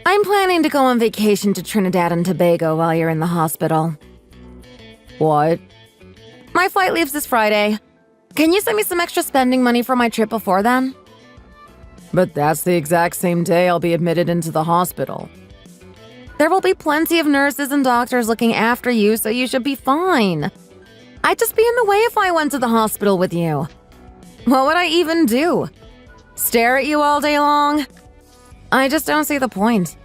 I'm planning to go on vacation to Trinidad and Tobago while you're in the hospital. What? My flight leaves this Friday. Can you send me some extra spending money for my trip before then? But that's the exact same day I'll be admitted into the hospital. There will be plenty of nurses and doctors looking after you, so you should be fine. I'd just be in the way if I went to the hospital with you. What would I even do? Stare at you all day long? I just don't see the point.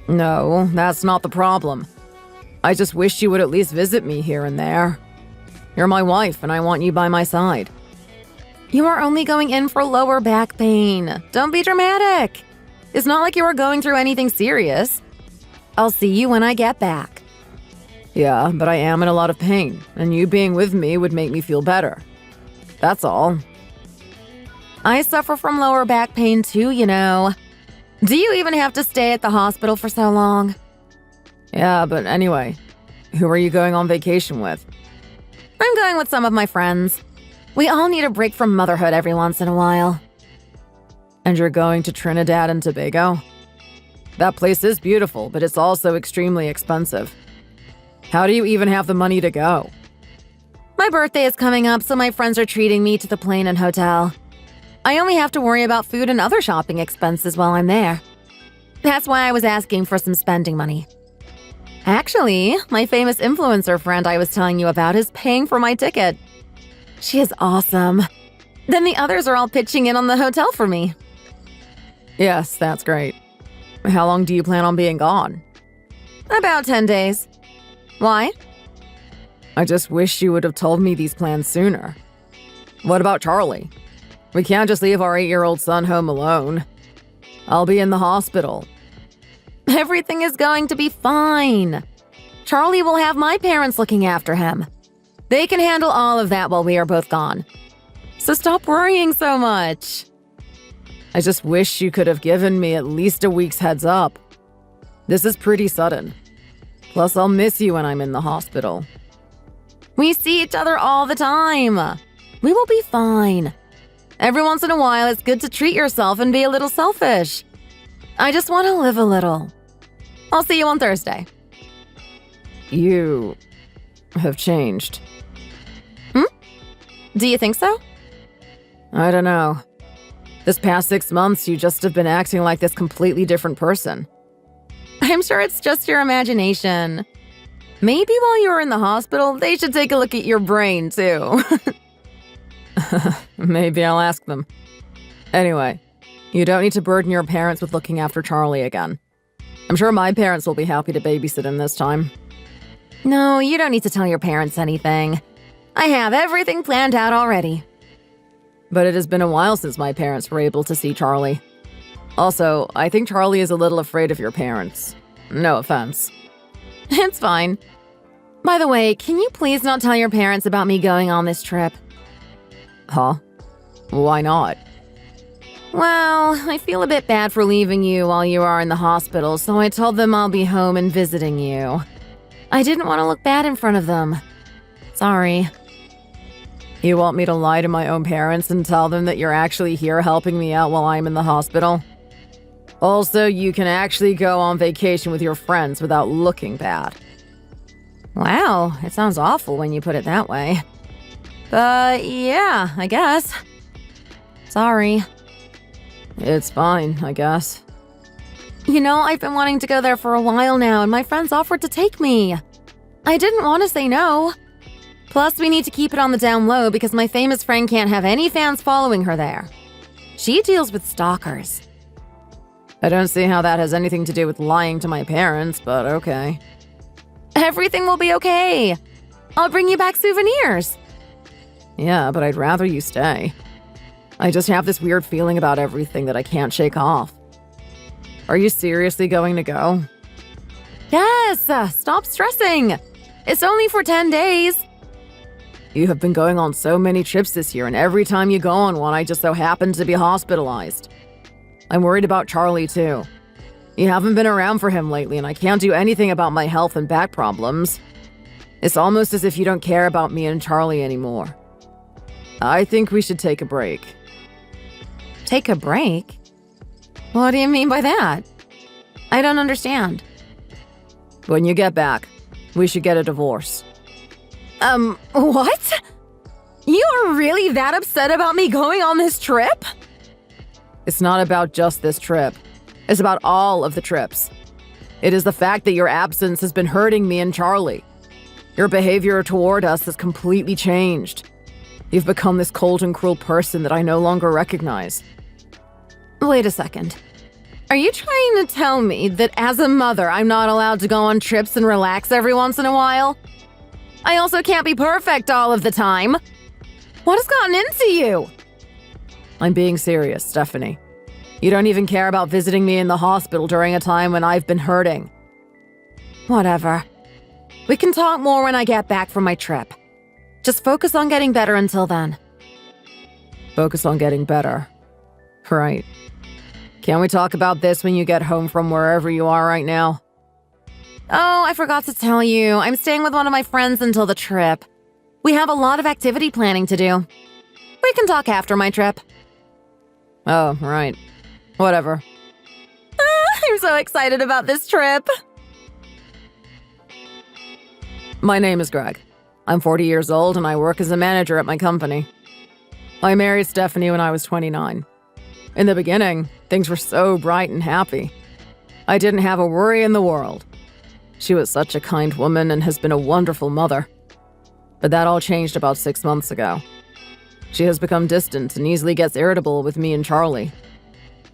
No, that's not the problem. I just wish you would at least visit me here and there. You're my wife, and I want you by my side. You are only going in for lower back pain. Don't be dramatic. It's not like you are going through anything serious. I'll see you when I get back. Yeah, but I am in a lot of pain, and you being with me would make me feel better. That's all. I suffer from lower back pain too, you know. Do you even have to stay at the hospital for so long? Yeah, but anyway, who are you going on vacation with? I'm going with some of my friends. We all need a break from motherhood every once in a while. And you're going to Trinidad and Tobago? That place is beautiful, but it's also extremely expensive. How do you even have the money to go? My birthday is coming up, so my friends are treating me to the plane and hotel. I only have to worry about food and other shopping expenses while I'm there. That's why I was asking for some spending money. Actually, my famous influencer friend I was telling you about is paying for my ticket. She is awesome. Then the others are all pitching in on the hotel for me. Yes, that's great. How long do you plan on being gone? About 10 days. Why? I just wish you would have told me these plans sooner. What about Charlie? We can't just leave our 8-year-old son home alone. I'll be in the hospital. Everything is going to be fine. Charlie will have my parents looking after him. They can handle all of that while we are both gone. So stop worrying so much. I just wish you could have given me at least a week's heads up. This is pretty sudden. Plus, I'll miss you when I'm in the hospital. We see each other all the time. We will be fine. Every once in a while, it's good to treat yourself and be a little selfish. I just want to live a little. I'll see you on Thursday. You have changed. Do you think so? I don't know. This past 6 months, you just have been acting like this completely different person. I'm sure it's just your imagination. Maybe while you were in the hospital, they should take a look at your brain, too. Maybe I'll ask them. Anyway, you don't need to burden your parents with looking after Charlie again. I'm sure my parents will be happy to babysit him this time. No, you don't need to tell your parents anything. I have everything planned out already. But it has been a while since my parents were able to see Charlie. Also, I think Charlie is a little afraid of your parents. No offense. It's fine. By the way, can you please not tell your parents about me going on this trip? Huh? Why not? Well, I feel a bit bad for leaving you while you are in the hospital, so I told them I'll be home and visiting you. I didn't want to look bad in front of them. Sorry. You want me to lie to my own parents and tell them that you're actually here helping me out while I'm in the hospital? Also, you can actually go on vacation with your friends without looking bad. Wow, it sounds awful when you put it that way. But yeah, I guess. Sorry. It's fine, I guess. You know, I've been wanting to go there for a while now, and my friends offered to take me. I didn't want to say no. Plus, we need to keep it on the down low because my famous friend can't have any fans following her there. She deals with stalkers. I don't see how that has anything to do with lying to my parents, but okay. Everything will be okay. I'll bring you back souvenirs. Yeah, but I'd rather you stay. I just have this weird feeling about everything that I can't shake off. Are you seriously going to go? Yes, stop stressing. It's only for 10 days. You have been going on so many trips this year, and every time you go on one, I just so happen to be hospitalized. I'm worried about Charlie, too. You haven't been around for him lately, and I can't do anything about my health and back problems. It's almost as if you don't care about me and Charlie anymore. I think we should take a break. Take a break? What do you mean by that? I don't understand. When you get back, we should get a divorce. What? You are really that upset about me going on this trip? It's not about just this trip. It's about all of the trips. It is the fact that your absence has been hurting me and Charlie. Your behavior toward us has completely changed. You've become this cold and cruel person that I no longer recognize. Wait a second. Are you trying to tell me that as a mother, I'm not allowed to go on trips and relax every once in a while? I also can't be perfect all of the time. What has gotten into you? I'm being serious, Stephanie. You don't even care about visiting me in the hospital during a time when I've been hurting. Whatever. We can talk more when I get back from my trip. Just focus on getting better until then. Focus on getting better. Right. Can we talk about this when you get home from wherever you are right now? Oh, I forgot to tell you. I'm staying with one of my friends until the trip. We have a lot of activity planning to do. We can talk after my trip. Oh, right. Whatever. I'm so excited about this trip. My name is Greg. I'm 40 years old and I work as a manager at my company. I married Stephanie when I was 29. In the beginning, things were so bright and happy. I didn't have a worry in the world. She was such a kind woman and has been a wonderful mother. But that all changed about 6 months ago. She has become distant and easily gets irritable with me and Charlie.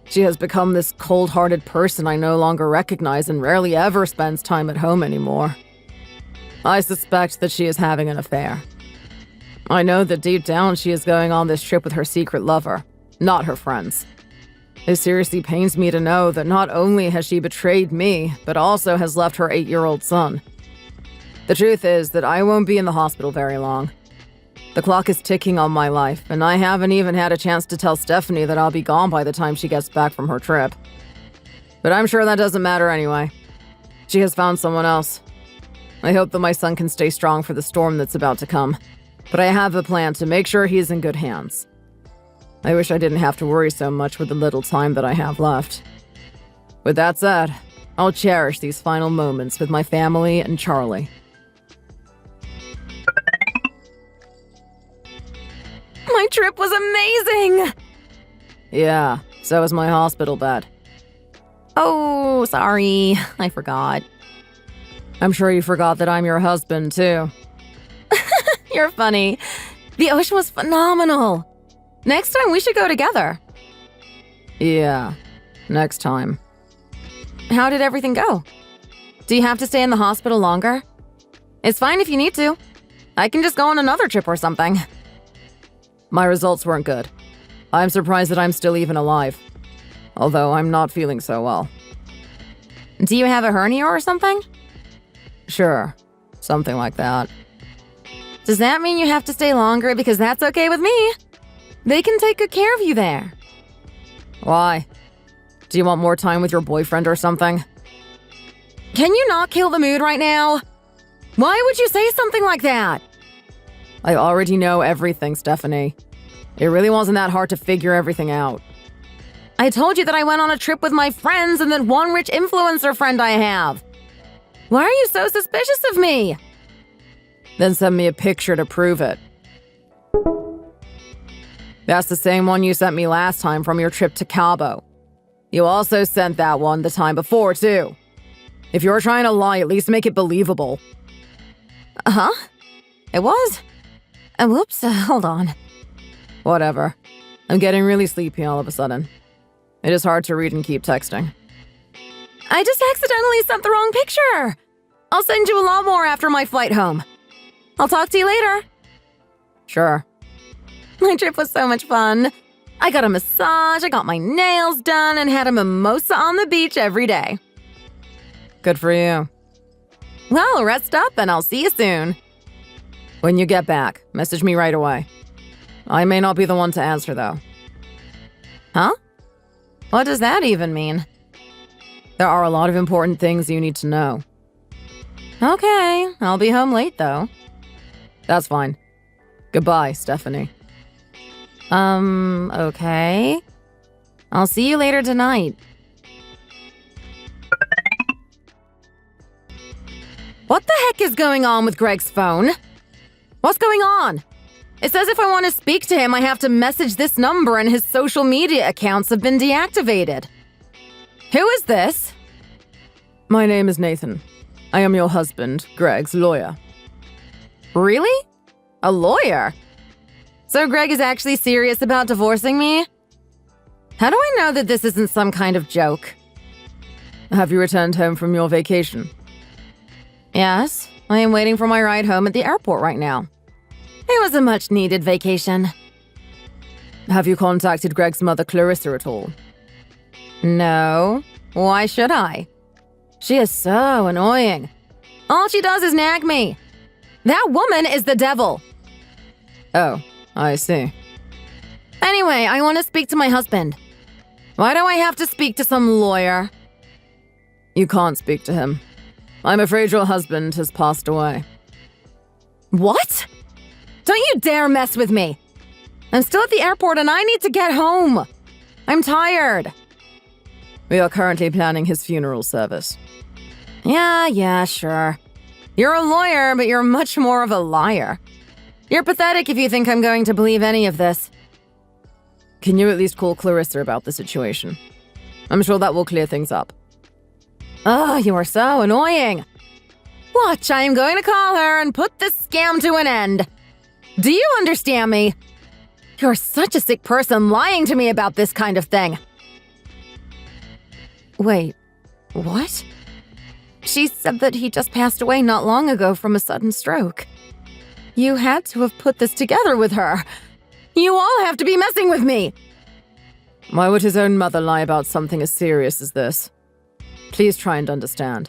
She has become this cold-hearted person I no longer recognize and rarely ever spends time at home anymore. I suspect that she is having an affair. I know that deep down she is going on this trip with her secret lover, not her friends. It seriously pains me to know that not only has she betrayed me, but also has left her 8-year-old son. The truth is that I won't be in the hospital very long. The clock is ticking on my life, and I haven't even had a chance to tell Stephanie that I'll be gone by the time she gets back from her trip. But I'm sure that doesn't matter anyway. She has found someone else. I hope that my son can stay strong for the storm that's about to come, but I have a plan to make sure he's in good hands. I wish I didn't have to worry so much with the little time that I have left. With that said, I'll cherish these final moments with my family and Charlie. My trip was amazing! Yeah, so was my hospital bed. Oh, sorry. I forgot. I'm sure you forgot that I'm your husband, too. You're funny. The ocean was phenomenal. Next time we should go together. Yeah, next time. How did everything go? Do you have to stay in the hospital longer? It's fine if you need to. I can just go on another trip or something. My results weren't good. I'm surprised that I'm still even alive. Although I'm not feeling so well. Do you have a hernia or something? Sure, something like that. Does that mean you have to stay longer? Because that's okay with me. They can take good care of you there. Why? Do you want more time with your boyfriend or something? Can you not kill the mood right now? Why would you say something like that? I already know everything, Stephanie. It really wasn't that hard to figure everything out. I told you that I went on a trip with my friends and that one rich influencer friend I have. Why are you so suspicious of me? Then send me a picture to prove it. That's the same one you sent me last time from your trip to Cabo. You also sent that one the time before, too. If you're trying to lie, at least make it believable. Uh-huh. It was? Whoops, hold on. Whatever. I'm getting really sleepy all of a sudden. It is hard to read and keep texting. I just accidentally sent the wrong picture. I'll send you a lot more after my flight home. I'll talk to you later. Sure. My trip was so much fun. I got a massage, I got my nails done, and had a mimosa on the beach every day. Good for you. Well, rest up and I'll see you soon. When you get back, message me right away. I may not be the one to answer, though. Huh? What does that even mean? There are a lot of important things you need to know. Okay, I'll be home late, though. That's fine. Goodbye, Stephanie. Okay. I'll see you later tonight. What the heck is going on with Greg's phone? What's going on? It says if I want to speak to him, I have to message this number and his social media accounts have been deactivated. Who is this? My name is Nathan. I am your husband, Greg's lawyer. Really? A lawyer? So Greg is actually serious about divorcing me? How do I know that this isn't some kind of joke? Have you returned home from your vacation? Yes, I am waiting for my ride home at the airport right now. It was a much-needed vacation. Have you contacted Greg's mother, Clarissa, at all? No. Why should I? She is so annoying. All she does is nag me. That woman is the devil. Oh, I see. Anyway, I want to speak to my husband. Why do I have to speak to some lawyer? You can't speak to him. I'm afraid your husband has passed away. What? Don't you dare mess with me. I'm still at the airport and I need to get home. I'm tired. We are currently planning his funeral service. Yeah, sure. You're a lawyer, but you're much more of a liar. You're pathetic if you think I'm going to believe any of this. Can you at least call Clarissa about the situation? I'm sure that will clear things up. Oh, you are so annoying. Watch, I am going to call her and put this scam to an end. Do you understand me? You're such a sick person lying to me about this kind of thing. Wait, what? She said that he just passed away not long ago from a sudden stroke. You had to have put this together with her. You all have to be messing with me. Why would his own mother lie about something as serious as this? Please try and understand.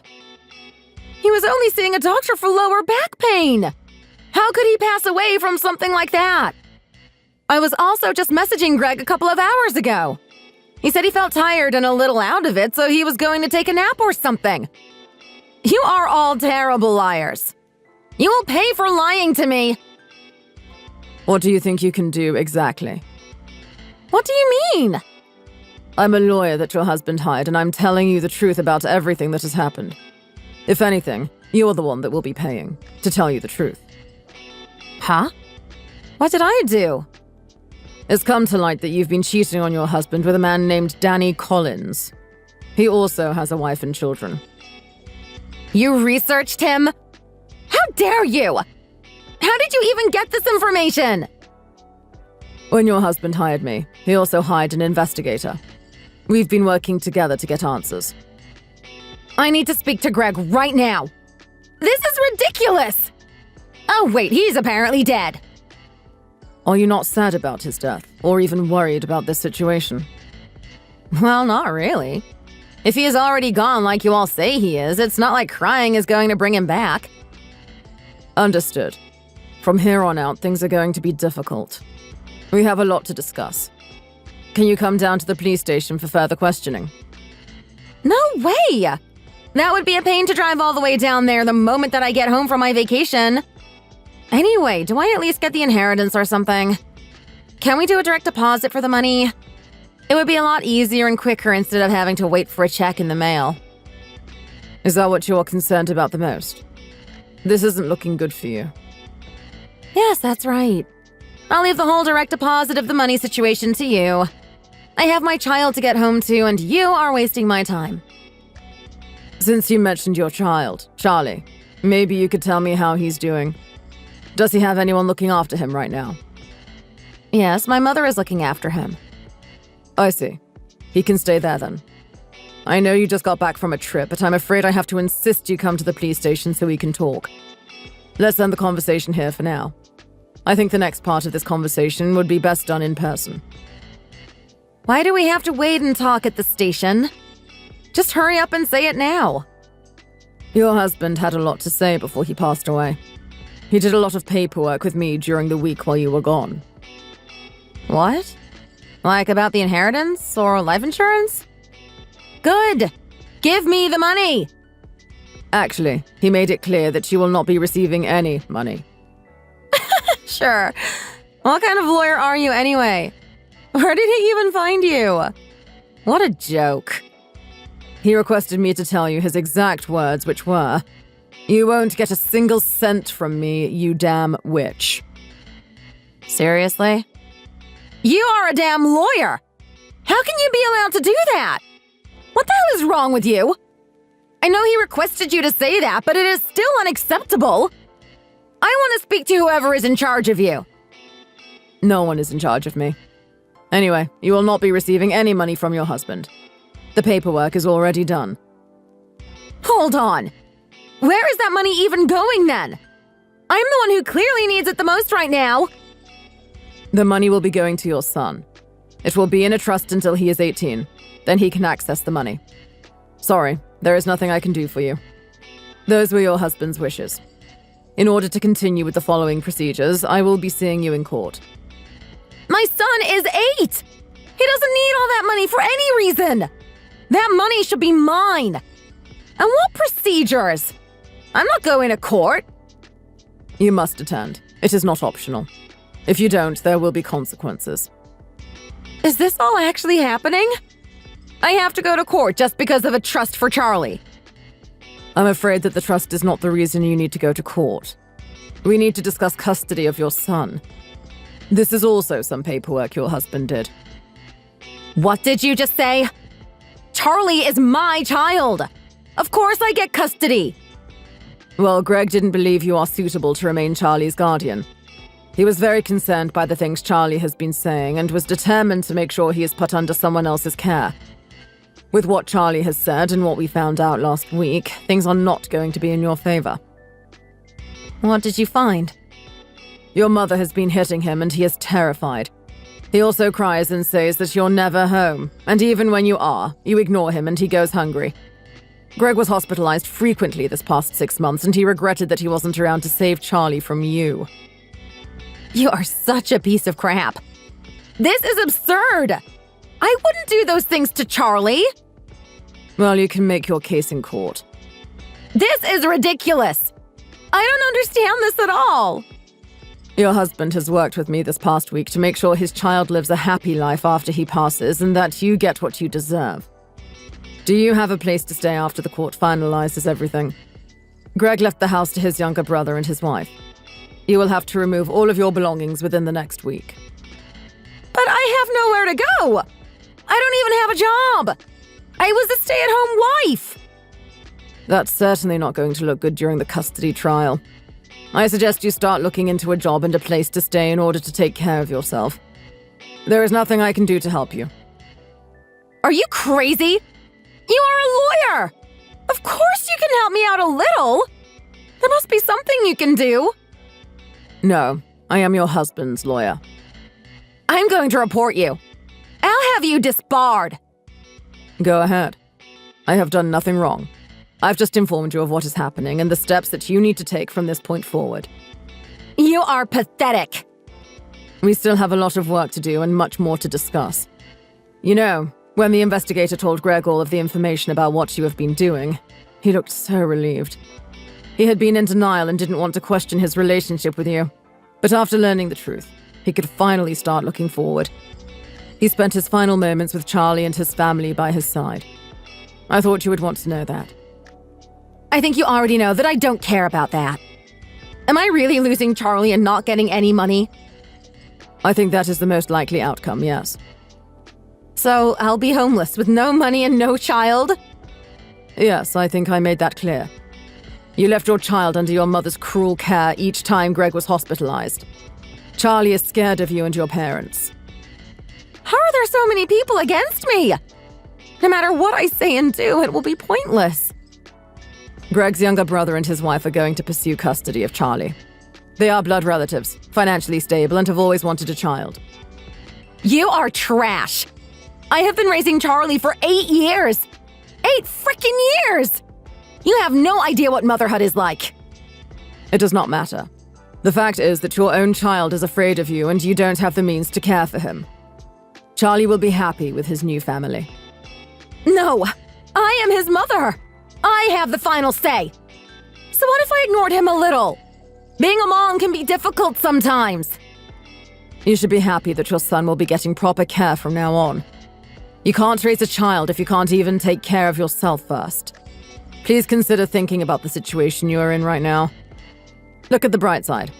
He was only seeing a doctor for lower back pain. How could he pass away from something like that? I was also just messaging Greg a couple of hours ago. He said he felt tired and a little out of it, so he was going to take a nap or something. You are all terrible liars. You will pay for lying to me. What do you think you can do exactly? What do you mean? I'm a lawyer that your husband hired, and I'm telling you the truth about everything that has happened. If anything, you're the one that will be paying, to tell you the truth. Huh? What did I do? It's come to light that you've been cheating on your husband with a man named Danny Collins. He also has a wife and children. You researched him? How dare you? How did you even get this information? When your husband hired me, he also hired an investigator. We've been working together to get answers. I need to speak to Greg right now. This is ridiculous! Oh wait, he's apparently dead. Are you not sad about his death, or even worried about this situation? Well, not really. If he is already gone like you all say he is, it's not like crying is going to bring him back. Understood. From here on out, things are going to be difficult. We have a lot to discuss. Can you come down to the police station for further questioning? No way! That would be a pain to drive all the way down there the moment that I get home from my vacation. Anyway, do I at least get the inheritance or something? Can we do a direct deposit for the money? It would be a lot easier and quicker instead of having to wait for a check in the mail. Is that what you're concerned about the most? This isn't looking good for you. Yes, that's right. I'll leave the whole direct deposit of the money situation to you. I have my child to get home to, and you are wasting my time. Since you mentioned your child, Charlie, maybe you could tell me how he's doing. Does he have anyone looking after him right now? Yes, my mother is looking after him. I see. He can stay there then. I know you just got back from a trip, but I'm afraid I have to insist you come to the police station so we can talk. Let's end the conversation here for now. I think the next part of this conversation would be best done in person. Why do we have to wait and talk at the station? Just hurry up and say it now. Your husband had a lot to say before he passed away. He did a lot of paperwork with me during the week while you were gone. What? Like about the inheritance or life insurance? Good! Give me the money! Actually, he made it clear that you will not be receiving any money. Sure. What kind of lawyer are you anyway? Where did he even find you? What a joke. He requested me to tell you his exact words, which were, You won't get a single cent from me, you damn witch. Seriously? You are a damn lawyer! How can you be allowed to do that? What the hell is wrong with you? I know he requested you to say that, but it is still unacceptable. I want to speak to whoever is in charge of you. No one is in charge of me. Anyway, you will not be receiving any money from your husband. The paperwork is already done. Hold on. Where is that money even going then? I'm the one who clearly needs it the most right now. The money will be going to your son. It will be in a trust until he is 18. Then he can access the money. Sorry, there is nothing I can do for you. Those were your husband's wishes. In order to continue with the following procedures, I will be seeing you in court. My son is 8! He doesn't need all that money for any reason! That money should be mine! And what procedures? I'm not going to court. You must attend. It is not optional. If you don't, there will be consequences. Is this all actually happening? I have to go to court just because of a trust for Charlie. I'm afraid that the trust is not the reason you need to go to court. We need to discuss custody of your son. This is also some paperwork your husband did. What did you just say? Charlie is my child. Of course I get custody. Well, Greg didn't believe you are suitable to remain Charlie's guardian. He was very concerned by the things Charlie has been saying and was determined to make sure he is put under someone else's care. With what Charlie has said and what we found out last week, things are not going to be in your favor. What did you find? Your mother has been hitting him and he is terrified. He also cries and says that you're never home, and even when you are, you ignore him and he goes hungry. Greg was hospitalized frequently this past 6 months and he regretted that he wasn't around to save Charlie from you. You are such a piece of crap. This is absurd. I wouldn't do those things to Charlie. Well, you can make your case in court. This is ridiculous. I don't understand this at all. Your husband has worked with me this past week to make sure his child lives a happy life after he passes and that you get what you deserve. Do you have a place to stay after the court finalizes everything? Greg left the house to his younger brother and his wife. You will have to remove all of your belongings within the next week. But I have nowhere to go. I don't even have a job. I was a stay-at-home wife. That's certainly not going to look good during the custody trial. I suggest you start looking into a job and a place to stay in order to take care of yourself. There is nothing I can do to help you. Are you crazy? You are a lawyer. Of course you can help me out a little. There must be something you can do. No, I am your husband's lawyer. I'm going to report you. I'll have you disbarred. Go ahead. I have done nothing wrong. I've just informed you of what is happening and the steps that you need to take from this point forward. You are pathetic. We still have a lot of work to do and much more to discuss. You know, when the investigator told Greg all of the information about what you have been doing, he looked so relieved. He had been in denial and didn't want to question his relationship with you. But after learning the truth, he could finally start looking forward. He spent his final moments with Charlie and his family by his side. I thought you would want to know that. I think you already know that I don't care about that. Am I really losing Charlie and not getting any money? I think that is the most likely outcome, yes. So I'll be homeless with no money and no child? Yes, I think I made that clear. You left your child under your mother's cruel care each time Greg was hospitalized. Charlie is scared of you and your parents. How are there so many people against me? No matter what I say and do, it will be pointless. Greg's younger brother and his wife are going to pursue custody of Charlie. They are blood relatives, financially stable, and have always wanted a child. You are trash. I have been raising Charlie for 8 years. 8 frickin' years! You have no idea what motherhood is like. It does not matter. The fact is that your own child is afraid of you and you don't have the means to care for him. Charlie will be happy with his new family. No, I am his mother. I have the final say. So what if I ignored him a little? Being a mom can be difficult sometimes. You should be happy that your son will be getting proper care from now on. You can't raise a child if you can't even take care of yourself first. Please consider thinking about the situation you are in right now. Look at the bright side.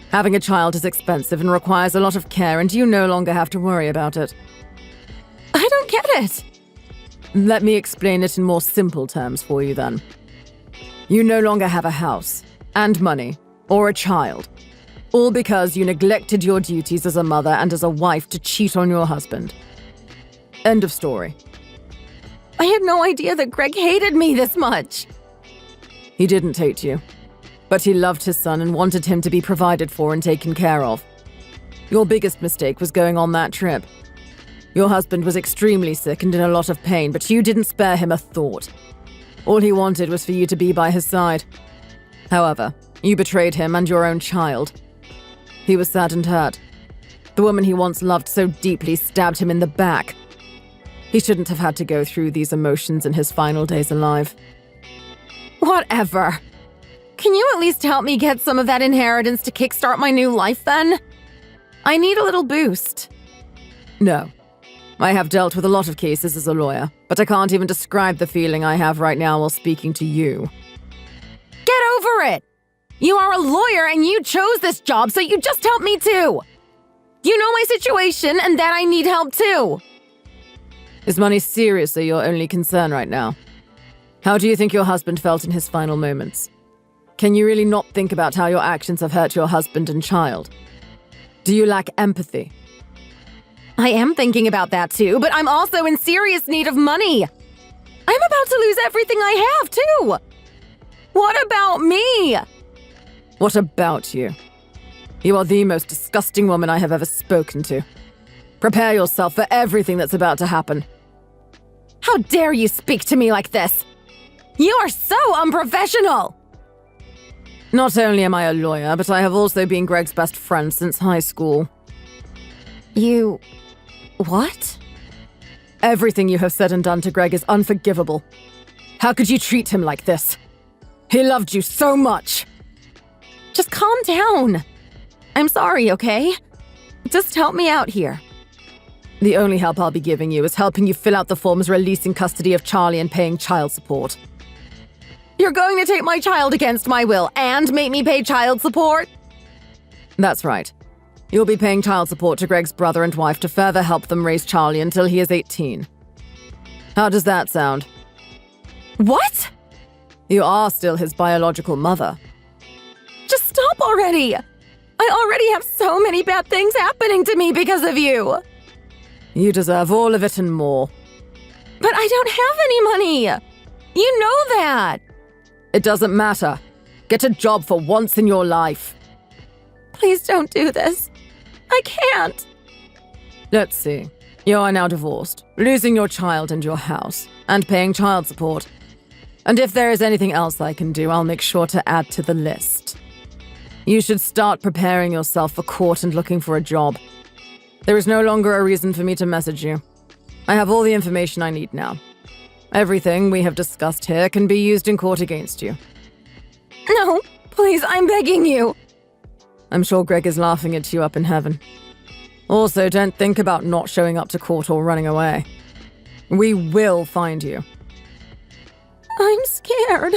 Having a child is expensive and requires a lot of care, and you no longer have to worry about it. I don't get it. Let me explain it in more simple terms for you then. You no longer have a house, and money, or a child. All because you neglected your duties as a mother and as a wife to cheat on your husband. End of story. I had no idea that Greg hated me this much. He didn't hate you, but he loved his son and wanted him to be provided for and taken care of. Your biggest mistake was going on that trip. Your husband was extremely sick and in a lot of pain, but you didn't spare him a thought. All he wanted was for you to be by his side. However, you betrayed him and your own child. He was sad and hurt. The woman he once loved so deeply stabbed him in the back. He shouldn't have had to go through these emotions in his final days alive. Whatever. Can you at least help me get some of that inheritance to kickstart my new life then? I need a little boost. No. I have dealt with a lot of cases as a lawyer, but I can't even describe the feeling I have right now while speaking to you. Get over it! You are a lawyer and you chose this job, so you just help me too! You know my situation and that I need help too! Is money seriously your only concern right now? How do you think your husband felt in his final moments? Can you really not think about how your actions have hurt your husband and child? Do you lack empathy? I am thinking about that too, but I'm also in serious need of money. I'm about to lose everything I have too. What about me? What about you? You are the most disgusting woman I have ever spoken to. Prepare yourself for everything that's about to happen. How dare you speak to me like this? You are so unprofessional! Not only am I a lawyer, but I have also been Greg's best friend since high school. You... what? Everything you have said and done to Greg is unforgivable. How could you treat him like this? He loved you so much! Just calm down. I'm sorry, okay? Just help me out here. The only help I'll be giving you is helping you fill out the forms releasing custody of Charlie and paying child support. You're going to take my child against my will and make me pay child support? That's right. You'll be paying child support to Greg's brother and wife to further help them raise Charlie until he is 18. How does that sound? What? You are still his biological mother. Just stop already! I already have so many bad things happening to me because of you! You deserve all of it and more. But I don't have any money! You know that! It doesn't matter. Get a job for once in your life. Please don't do this. I can't. Let's see. You are now divorced, losing your child and your house, and paying child support. And if there is anything else I can do, I'll make sure to add to the list. You should start preparing yourself for court and looking for a job. There is no longer a reason for me to message you. I have all the information I need now. Everything we have discussed here can be used in court against you. No, please, I'm begging you. I'm sure Greg is laughing at you up in heaven. Also, don't think about not showing up to court or running away. We will find you. I'm scared.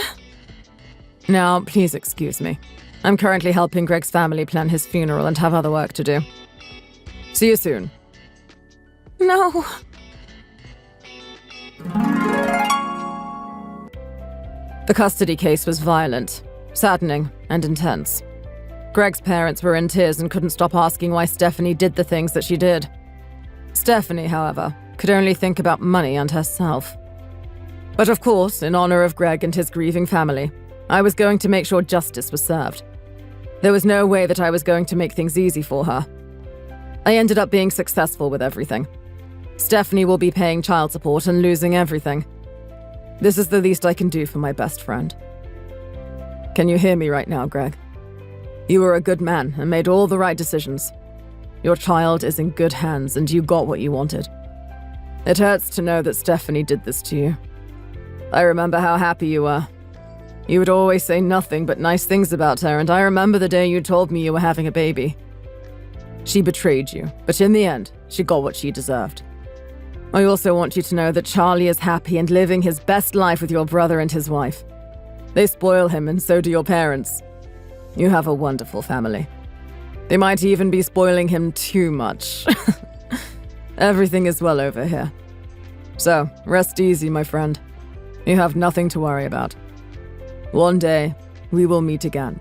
Now, please excuse me. I'm currently helping Greg's family plan his funeral and have other work to do. See you soon. No. The custody case was violent, saddening, and intense. Greg's parents were in tears and couldn't stop asking why Stephanie did the things that she did. Stephanie, however, could only think about money and herself. But of course, in honor of Greg and his grieving family, I was going to make sure justice was served. There was no way that I was going to make things easy for her. I ended up being successful with everything. Stephanie will be paying child support and losing everything. This is the least I can do for my best friend. Can you hear me right now, Greg? You were a good man and made all the right decisions. Your child is in good hands and you got what you wanted. It hurts to know that Stephanie did this to you. I remember how happy you were. You would always say nothing but nice things about her, and I remember the day you told me you were having a baby. She betrayed you, but in the end, she got what she deserved. I also want you to know that Charlie is happy and living his best life with your brother and his wife. They spoil him, and so do your parents. You have a wonderful family. They might even be spoiling him too much. Everything is well over here. So, rest easy, my friend. You have nothing to worry about. One day, we will meet again.